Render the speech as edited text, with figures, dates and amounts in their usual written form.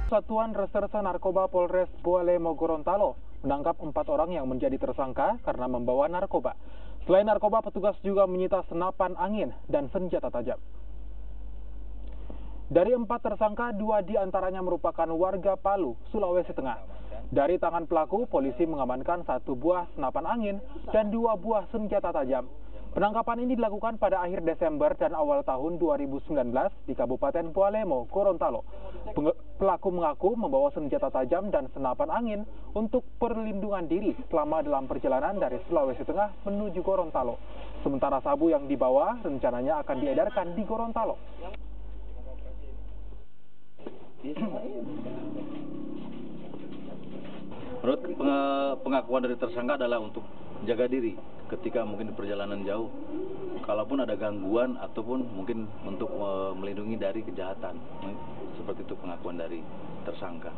Satuan Reserse Narkoba Polres Bualemo Gorontalo menangkap 4 orang yang menjadi tersangka karena membawa narkoba. Selain narkoba, petugas juga menyita senapan angin dan senjata tajam. Dari 4 tersangka, 2 diantaranya merupakan warga Palu, Sulawesi Tengah. Dari tangan pelaku, polisi mengamankan 1 buah senapan angin dan 2 buah senjata tajam. Penangkapan ini dilakukan pada akhir Desember dan awal tahun 2019 di Kabupaten Bualemo, Gorontalo. Pelaku mengaku membawa senjata tajam dan senapan angin untuk perlindungan diri selama dalam perjalanan dari Sulawesi Tengah menuju Gorontalo. Sementara sabu yang dibawa rencananya akan diedarkan di Gorontalo. Menurut pengakuan dari tersangka adalah untuk jaga diri ketika mungkin di perjalanan jauh, kalaupun ada gangguan ataupun mungkin untuk melindungi dari kejahatan. Seperti itu pengakuan dari tersangka.